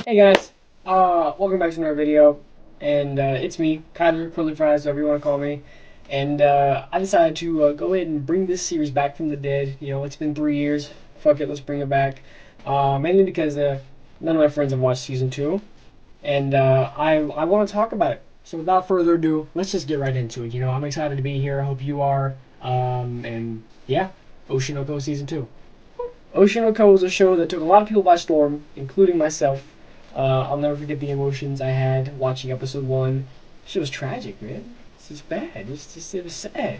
Hey guys, welcome back to another video, and it's me, CurlyFries, whatever you want to call me, and I decided to go ahead and bring this series back from the dead. You know, it's been 3 years. Fuck it, let's bring it back. Mainly because none of my friends have watched season two, and I want to talk about it. So without further ado, let's just get right into it. You know, I'm excited to be here. I hope you are. And yeah, Oshinoko season two. Oshinoko was a show that took a lot of people by storm, including myself. I'll never forget the emotions I had watching episode one. Shit was tragic, man. This is bad. It was sad.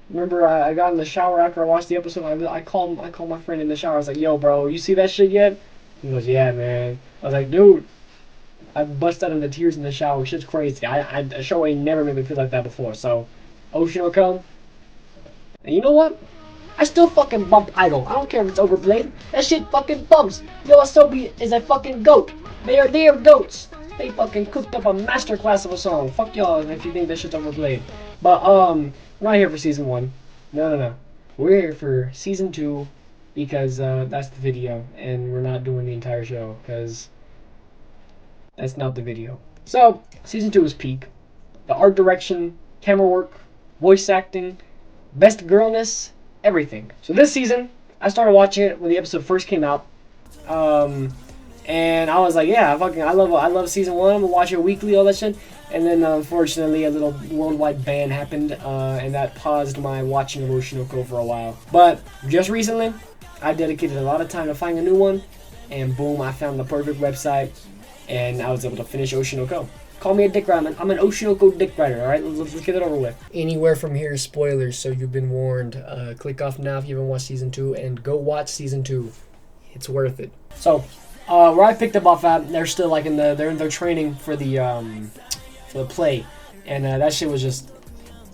Remember, I got in the shower after I watched the episode. I called my friend in the shower. I was like, "Yo, bro, you see that shit yet?" He goes, "Yeah, man." I was like, "Dude, I bust out into tears in the shower. Shit's crazy. A show ain't never made me feel like that before." So, Oshinoko, and you know what? I still fucking bump Idol. I don't care if it's overplayed. That shit fucking bumps. Yo Asobi is a fucking goat. They are goats. They fucking cooked up a masterclass of a song. Fuck y'all if you think that shit's overplayed. But we're not here for season one. No. We're here for season two because that's the video, and we're not doing the entire show because that's not the video. So season two is peak. The art direction, camera work, voice acting, best girlness, everything. So this season, I started watching it when the episode first came out, and I was like, yeah, I love season one. I'm gonna watch it weekly, all that shit. And then unfortunately, a little worldwide ban happened, and that paused my watching of Oshinoko for a while. But just recently, I dedicated a lot of time to find a new one, and boom, I found the perfect website, and I was able to finish Oshinoko. Call me a dick rider. I'm an Oshinoko dick rider, alright? Let's get it over with. Anywhere from here is spoilers, so you've been warned. Click off now if you haven't watched season 2, and go watch season 2. It's worth it. So, where I picked up off at, they're still like they're in their training for the play. And that shit was just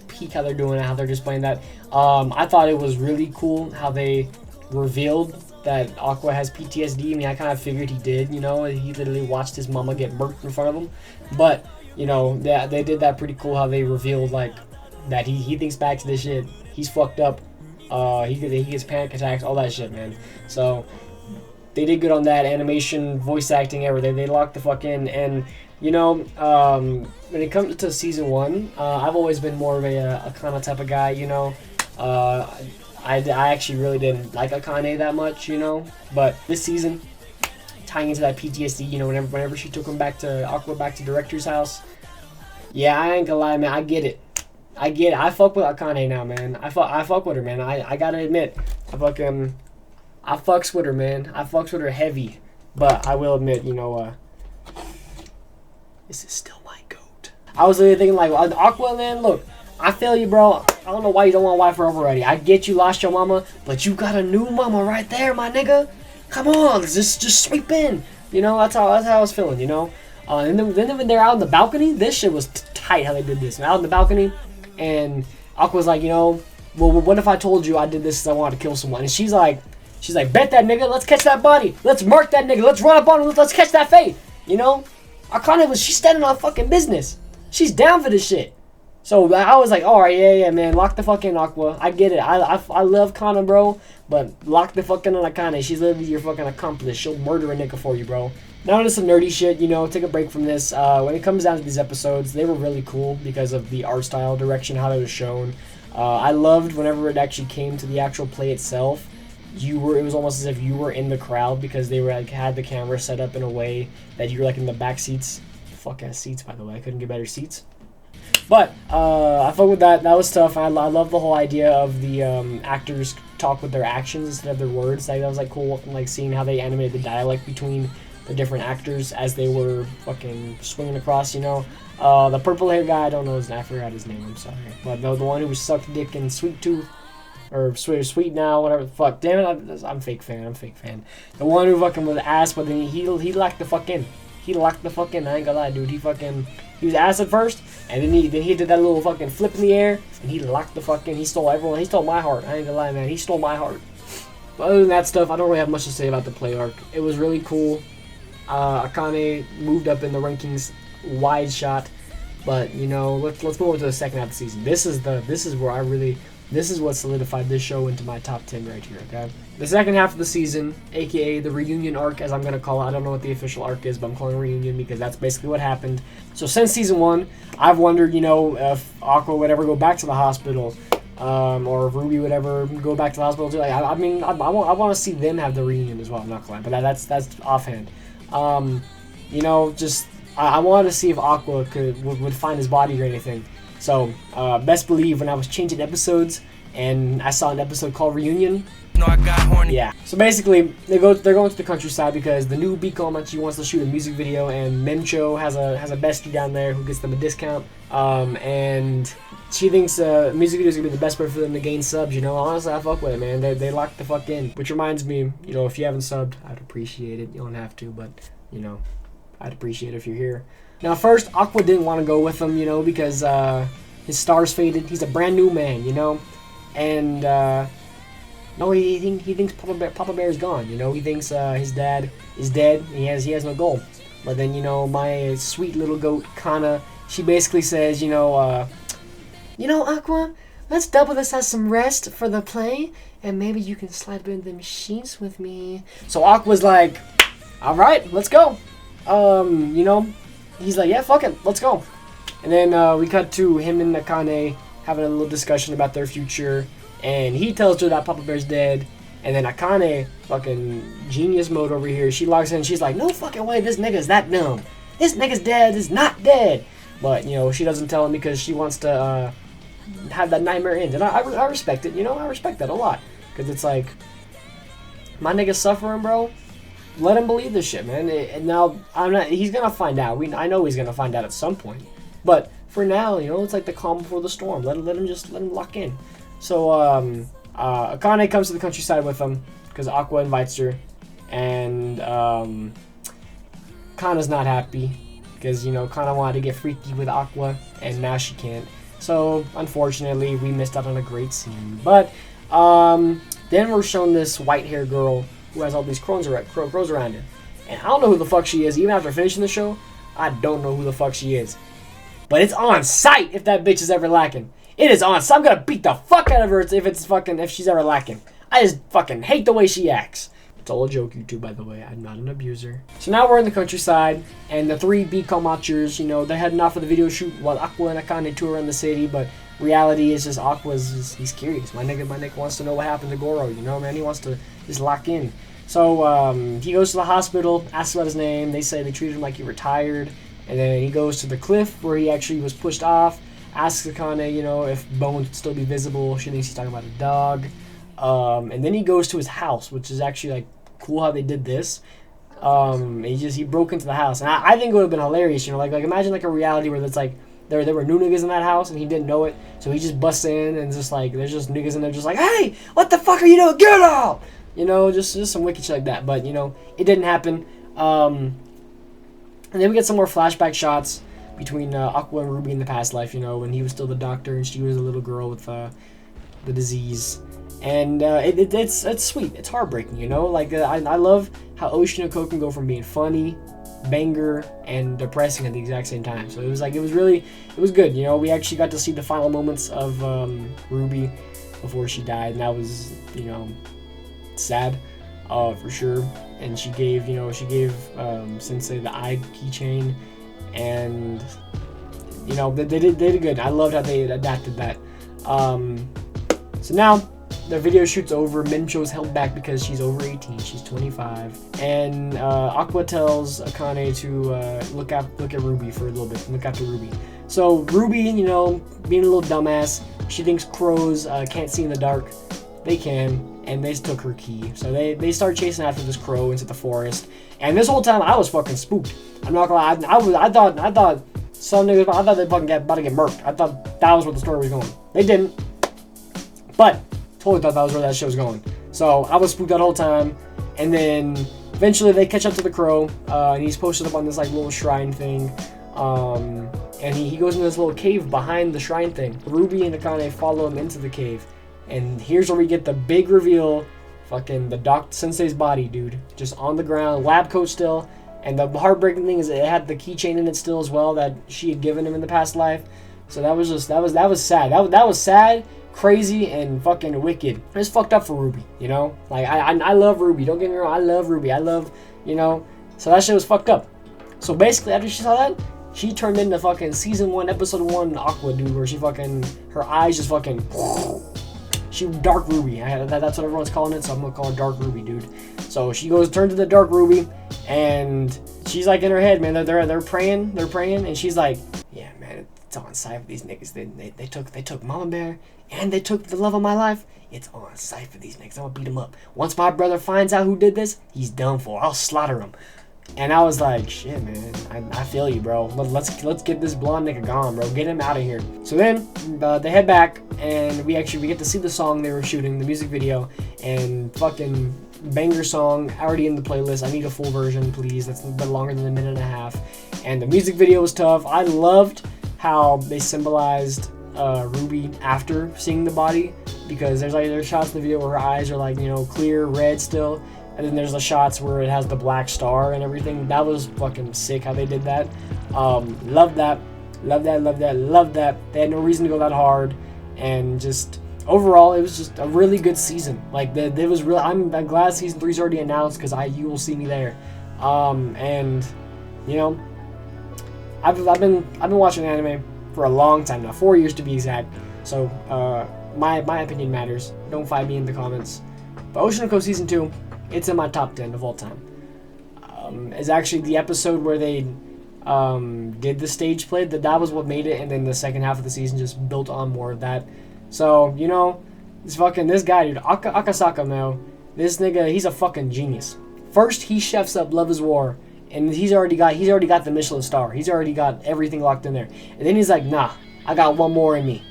peak how they're doing it, how they're displaying that. I thought it was really cool how they revealed that Aqua has PTSD. I mean, I kind of figured he did, you know. He literally watched his mama get murked in front of him. But, you know, they did that pretty cool how they revealed, like, that he thinks back to this shit. He's fucked up. He gets panic attacks, all that shit, man. So, they did good on that. Animation, voice acting, everything. They locked the fuck in. And, you know, when it comes to season one, I've always been more of a Akana type of guy, you know. I actually really didn't like Akane that much, you know, but this season, tying into that PTSD, you know, whenever she took him Aqua back to director's house, yeah, I ain't gonna lie, man, I get it. I fuck with Akane now, man. I fuck with her, man. I gotta admit, I fucks with her, man. I fucks with her heavy, but I will admit, you know, this is still my goat. I was really thinking, like, Aqua, man, look, I feel you, bro. I don't know why you don't want a wife forever already. I get you lost your mama, but you got a new mama right there, my nigga. Come on, just sweep in. You know, that's how I was feeling, you know. And then when they're out on the balcony, this shit was tight how they did this. Out on the balcony, and Aqua's like, you know, well, what if I told you I did this because I wanted to kill someone? And she's like, bet that nigga. Let's catch that body. Let's mark that nigga. Let's run up on him. Let's catch that fate. You know, she's standing on fucking business. She's down for this shit. So I was like, alright, yeah, man, lock the fuck in, Aqua. I get it. I love Kana, bro, but lock the fuck in on Akane. She's literally your fucking accomplice. She'll murder a nigga for you, bro. Now into some nerdy shit, you know, take a break from this. When it comes down to these episodes, they were really cool because of the art style direction, how they was shown. I loved whenever it actually came to the actual play itself. It was almost as if you were in the crowd because they were like had the camera set up in a way that you were like in the back seats. Fuck ass seats, by the way. I couldn't get better seats. But I fuck with that. That was tough. I love the whole idea of the actors talk with their actions instead of their words. That was like cool, like seeing how they animated the dialect between the different actors as they were fucking swinging across. You know, the purple hair guy. I don't know his name. I forgot his name. I'm sorry. But the one who sucked dick in Sweet Tooth or Sweet Now, whatever the fuck. Damn it, I'm fake fan. The one who fucking was ass, but then he locked the fuck in. He locked the fuck in. I ain't gonna lie, dude. He was ass at first, and then he did that little fucking flip in the air, and he locked the fuck in. He stole everyone. He stole my heart. I ain't gonna lie, man. He stole my heart. But other than that stuff, I don't really have much to say about the play arc. It was really cool. Akane moved up in the rankings, wide shot. But you know, let's move on to the second half of the season. This is where I really This is what solidified this show into my top 10 right here, okay? The second half of the season, aka the reunion arc, as I'm going to call it. I don't know what the official arc is, but I'm calling it reunion because that's basically what happened. So since season 1, I've wondered, you know, if Aqua would ever go back to the hospital, or if Ruby would ever go back to the hospital too. Like, I mean, I want to see them have the reunion as well. I'm not gonna lie, but that's offhand. You know, just I wanted to see if Aqua would find his body or anything. So best believe when I was changing episodes and I saw an episode called Reunion. No, I got horny. Yeah. So basically, they're going to the countryside because the new Bikomachi wants to shoot a music video, and Mencho has a bestie down there who gets them a discount. And she thinks music video is gonna be the best way for them to gain subs. You know, honestly, I fuck with it, man. They locked the fuck in. Which reminds me, you know, if you haven't subbed, I'd appreciate it. You don't have to, but you know, I'd appreciate it if you're here. Now, first, Aqua didn't want to go with him, you know, because his stars faded. He's a brand new man, you know, and no, he thinks Papa Bear is gone. You know, he thinks his dad is dead. He has no goal. But then, you know, my sweet little goat Kana, she basically says, you know, Aqua, let's double this as some rest for the play, and maybe you can slide in the machines with me. So Aqua's like, all right, let's go. You know, he's like, yeah, fuck it, let's go. And then we cut to him and Akane having a little discussion about their future. And he tells her that Papa Bear's dead. And then Akane, fucking genius mode over here, she logs in and she's like, no fucking way, this nigga's that dumb. This nigga's dead is not dead. But, you know, she doesn't tell him because she wants to have that nightmare end. And I respect it, you know, I respect that a lot. Because it's like, my nigga's suffering, bro. Let him believe this shit, man. And now, he's going to find out. I know he's going to find out at some point. But for now, you know, it's like the calm before the storm. Let him lock in. So, Akane comes to the countryside with them because Aqua invites her, and Kana's not happy because, you know, Kana wanted to get freaky with Aqua, and now she can't. So, unfortunately, we missed out on a great scene. But then we're shown this white-haired girl who has all these crows around her, and I don't know who the fuck she is. Even after finishing the show, I don't know who the fuck she is. But it's on sight if that bitch is ever lacking. It is on, so I'm gonna beat the fuck out of her if she's ever lacking. I just fucking hate the way she acts. It's all a joke, you two, by the way. I'm not an abuser. So now we're in the countryside, and the three Bikomatchers, you know, they're heading off for the video shoot while Aqua and Akane tour around the city, but reality is just he's curious. My nigga wants to know what happened to Goro, you know, man? He wants to just lock in. So he goes to the hospital, asks about his name. They say they treated him like he retired, and then he goes to the cliff where he actually was pushed off. Asks Akane, you know, if bones would still be visible. She thinks he's talking about a dog. And then he goes to his house, which is actually, like, cool how they did this. He broke into the house. And I think it would have been hilarious, you know, like imagine, like, a reality where it's, like, there were new niggas in that house, and he didn't know it. So he just busts in, and just, like, there's just niggas in there just like, hey, what the fuck are you doing? Get out! You know, just some wicked shit like that. But, you know, it didn't happen. And then we get some more flashback shots between Aqua and Ruby in the past life, you know, when he was still the doctor and she was a little girl with the disease. And it's sweet. It's heartbreaking, you know? Like, I love how Oshi and Ko can go from being funny, banger, and depressing at the exact same time. So it was good, you know? We actually got to see the final moments of Ruby before she died, and that was, you know, sad, for sure. And she gave Sensei the eye keychain. And, you know, they did good. I loved how they adapted that. So now, the video shoot's over. Mincho's held back because she's over 18. She's 25. And Aqua tells Akane to look at Ruby for a little bit. Look after Ruby. So Ruby, you know, being a little dumbass, she thinks crows can't see in the dark. They can. And they took her key. So they start chasing after this crow into the forest. And this whole time I was fucking spooked. I'm not gonna lie. I thought some niggas, I thought they fucking about to get murked. I thought that was where the story was going. They didn't. But totally thought that was where that shit was going. So I was spooked that whole time. And then eventually they catch up to the crow. And he's posted up on this like little shrine thing. And he goes into this little cave behind the shrine thing. Ruby and Akane follow him into the cave. And here's where we get the big reveal. Fucking the Doc Sensei's body, dude. Just on the ground. Lab coat still. And the heartbreaking thing is it had the keychain in it still as well that she had given him in the past life. So that was sad. That was sad crazy and fucking wicked. It's fucked up for Ruby, you know? Like, I love Ruby. Don't get me wrong. I love Ruby. I love, you know? So that shit was fucked up. So basically, after she saw that, she turned into fucking season 1, episode 1 Aqua, dude, where she fucking, her eyes just fucking, she dark Ruby. That's what everyone's calling it, so I'm gonna call her Dark Ruby, dude. So she turns into Dark Ruby, and she's like in her head, man. They're praying, and she's like, yeah, man, it's on sight for these niggas. They took Mama Bear, and they took the love of my life. It's on sight for these niggas. I'm gonna beat them up. Once my brother finds out who did this, he's done for. I'll slaughter him. And I was like, shit, man, I feel you, bro. Let's get this blonde nigga gone, bro. Get him out of here. So then they head back, and we get to see the song they were shooting, the music video, and fucking banger song already in the playlist. I need a full version, please. That's a bit longer than a minute and a half. And the music video was tough. I loved how they symbolized Ruby after seeing the body, because there's shots in the video where her eyes are like, you know, clear red still. And then there's the shots where it has the black star and everything. That was fucking sick how they did that. Love that. Love that. They had no reason to go that hard. And just, overall, it was just a really good season. Like, it was real. I'm glad season 3 is already announced, because you will see me there. And, you know, I've been watching anime for a long time now. 4 years to be exact. So, my opinion matters. Don't fight me in the comments. But Oshi no Season 2, it's in my top 10 of all time. It's actually the episode where they did the stage play. That was what made it, and then the second half of the season just built on more of that. So, you know, this guy, dude, Akasaka, man, this nigga, he's a fucking genius. First, he chefs up Love is War, and he's already got the Michelin star. He's already got everything locked in there. And then he's like, nah, I got one more in me.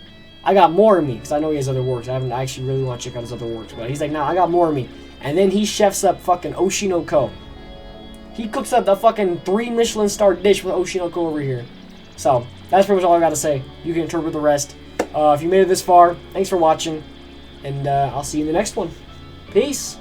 I got more in me, because I know he has other works. I actually really want to check out his other works, but he's like, nah, I got more in me. And then he chefs up fucking Oshi no Ko. He cooks up the fucking 3 Michelin star dish with Oshi no Ko over here. So, that's pretty much all I gotta say. You can interpret the rest. If you made it this far, thanks for watching. And I'll see you in the next one. Peace.